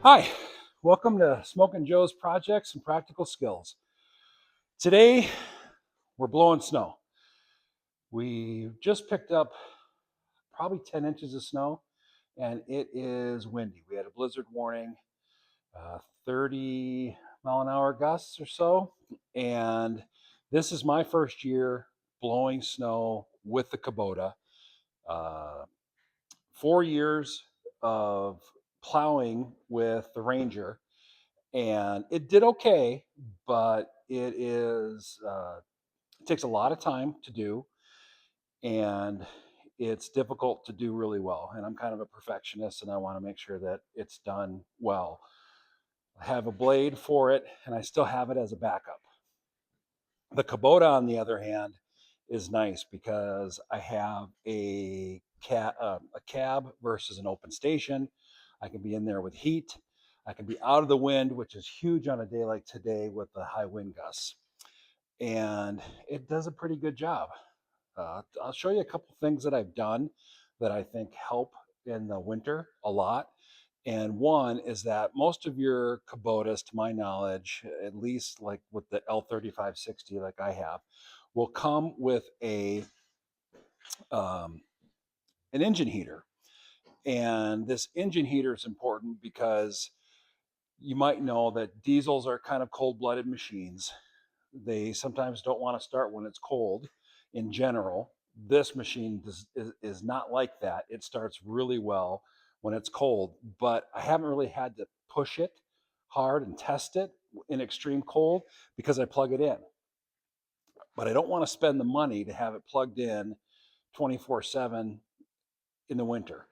Hi, welcome to Smoking Joe's Projects and Practical Skills. Today, we're blowing snow. We just picked up probably 10 inches of snow, and it is windy. We had a blizzard warning, 30-mile-an-hour gusts or so, and this is my first year blowing snow with the Kubota. Uh, 4 years of plowing with the Ranger, and it did okay, but it takes a lot of time to do, and it's difficult to do really well. And I'm kind of a perfectionist, and I want to make sure that it's done well. I have a blade for it, and I still have it as a backup. The Kubota, on the other hand, is nice because I have a cab versus an open station. I can be in there with heat. I can be out of the wind, which is huge on a day like today with the high wind gusts. And it does a pretty good job. I'll show you a couple things that I've done that I think help in the winter a lot. And one is that most of your Kubotas, to my knowledge, at least like with the L3560 like I have, will come with um, an engine heater. And this engine heater is important because you might know that diesels are kind of cold-blooded machines. They sometimes don't want to start when it's cold in general. This machine is not like that. It starts really well when it's cold, but I haven't really had to push it hard and test it in extreme cold because I plug it in. But I don't want to spend the money to have it plugged in 24/7 in the winter.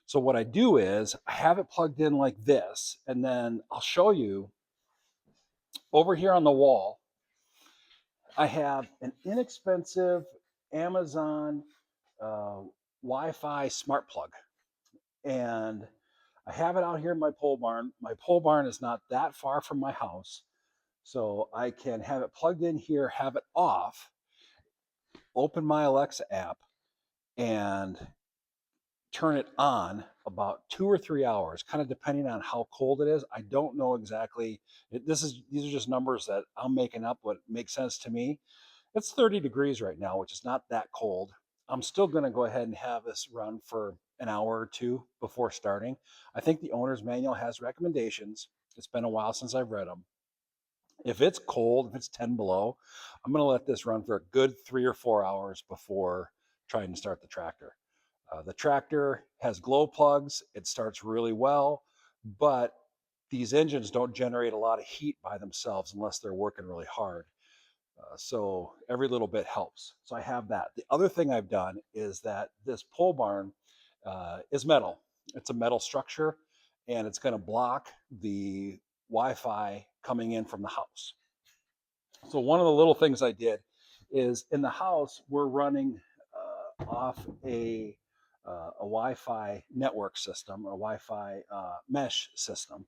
So what I do is I have it plugged in like this, and then I'll show you over here on the wall. I have an inexpensive Amazon uh, Wi-Fi smart plug, and I have it out here in my pole barn. My pole barn is not that far from my house, so I can have it plugged in here, have it off, open my Alexa app, and turn it on about 2 or 3 hours, kind of depending on how cold it is. I don't know exactly. These are just numbers that I'm making up. What makes sense to me. It's 30 degrees right now, which is not that cold. I'm still going to go ahead and have this run for an hour or two before starting. I think the owner's manual has recommendations. It's been a while since I've read them. If it's cold, if it's 10 below, I'm going to let this run for a good 3 or 4 hours before trying to start the tractor. The tractor has glow plugs. It starts really well, but these engines don't generate a lot of heat by themselves unless they're working really hard. So every little bit helps. So I have that. The other thing I've done is that this pole barn is metal. It's a metal structure, and it's going to block the Wi-Fi coming in from the house. So one of the little things I did is in the house we're running off a Wi-Fi network system, a Wi-Fi mesh system,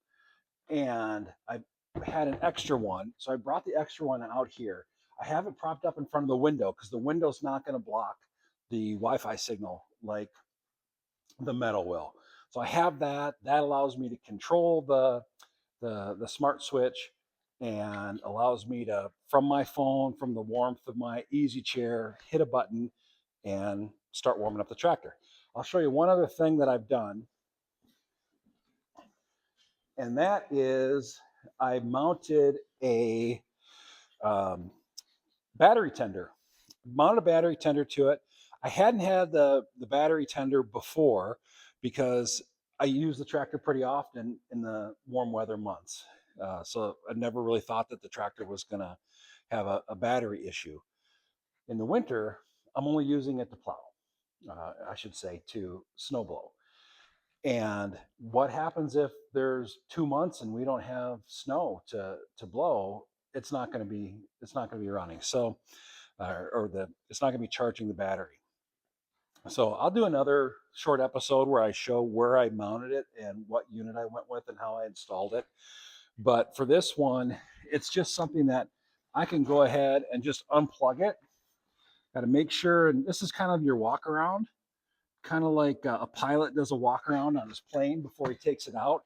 and I had an extra one, so I brought the extra one out here. I have it propped up in front of the window because the window's not going to block the Wi-Fi signal like the metal will. So I have that. That allows me to control the smart switch and allows me to, from my phone, from the warmth of my easy chair, hit a button and start warming up the tractor. I'll show you one other thing that I've done, and that is I mounted a um, battery tender. Mounted a battery tender to it. I hadn't had the battery tender before because I use the tractor pretty often in the warm weather months. So I never really thought that the tractor was going to have a battery issue. In the winter, I'm only using it to plow, I should say, to snowblow. And what happens if there's 2 months and we don't have snow to blow? It's not going to be running. So it's not going to be charging the battery. So I'll do another short episode where I show where I mounted it and what unit I went with and how I installed it. But for this one, it's just something that I can go ahead and just unplug it. Got to make sure, and this is kind of your walk around, kind of like a pilot does a walk around on his plane before he takes it out.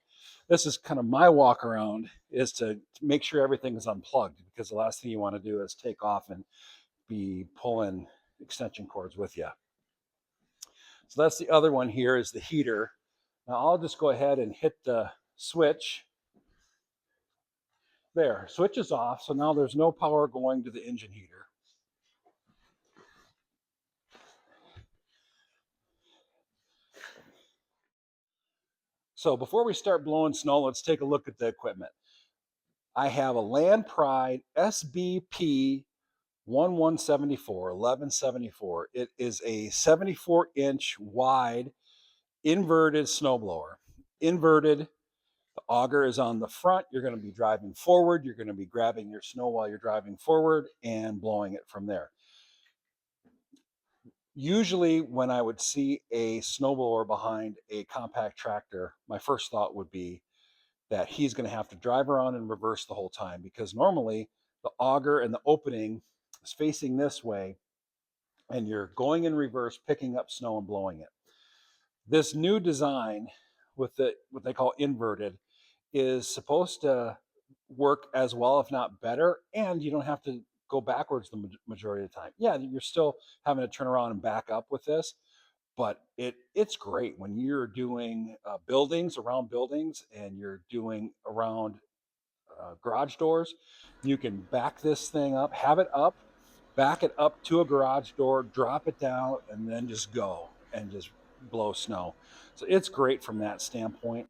This is kind of my walk around, is to make sure everything is unplugged, because the last thing you want to do is take off and be pulling extension cords with you. So that's the other one here, is the heater. Now I'll just go ahead and hit the switch. There, switch is off, so now there's no power going to the engine heater. So before we start blowing snow, let's take a look at the equipment. I have a Land Pride SBP1174. It is a 74-inch wide inverted snowblower. Inverted, the auger is on the front. You're going to be driving forward. You're going to be grabbing your snow while you're driving forward and blowing it from there. Usually when I would see a snowblower behind a compact tractor, my first thought would be that he's going to have to drive around in reverse the whole time, because normally the auger and the opening is facing this way and you're going in reverse, picking up snow and blowing it. This new design with what they call inverted is supposed to work as well, if not better, and you don't have to go backwards the majority of the time. Yeah, you're still having to turn around and back up with this, but it's great when you're doing buildings, around buildings, and you're doing around garage doors. You can back this thing up, have it up, back it up to a garage door, drop it down, and then just go and just blow snow. So it's great from that standpoint.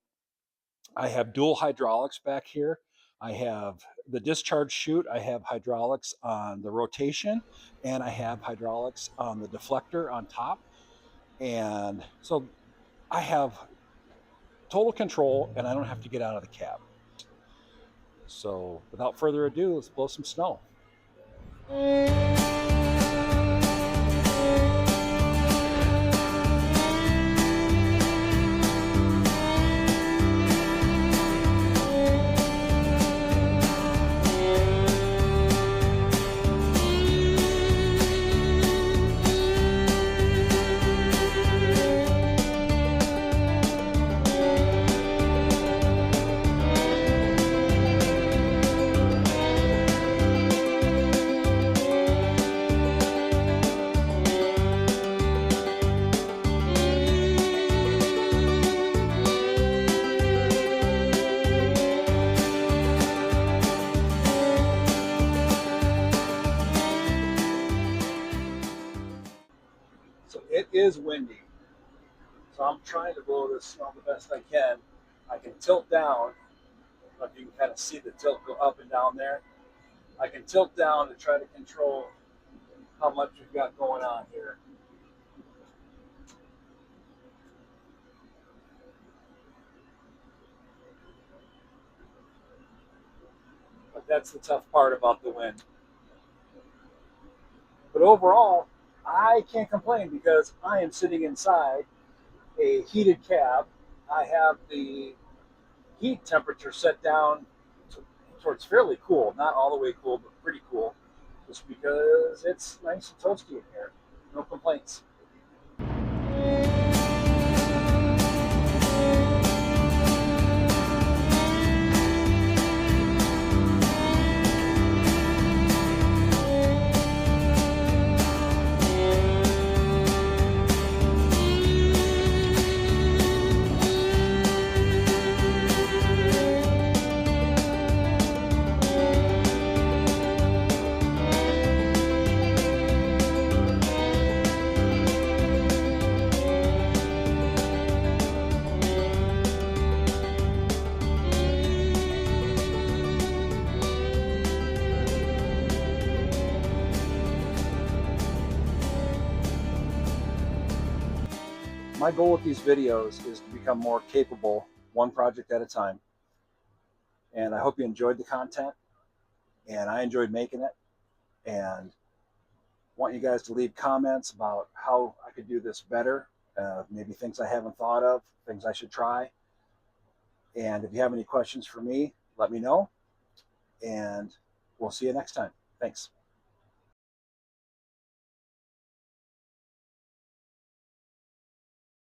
I have dual hydraulics back here. I have the discharge chute. I have hydraulics on the rotation, and I have hydraulics on the deflector on top. And so I have total control, and I don't have to get out of the cab. So without further ado, let's blow some snow. So it is windy. So I'm trying to blow this snow the best I can. I can tilt down. I don't know if you can kind of see the tilt go up and down there. I can tilt down to try to control how much we've got going on here. But that's the tough part about the wind. But overall, I can't complain because I am sitting inside a heated cab. I have the heat temperature set down towards fairly cool, not all the way cool, but pretty cool, just because it's nice and toasty in here. No complaints. My goal with these videos is to become more capable, one project at a time. And I hope you enjoyed the content, and I enjoyed making it, and want you guys to leave comments about how I could do this better, maybe things I haven't thought of, things I should try. And if you have any questions for me, let me know, and we'll see you next time. Thanks.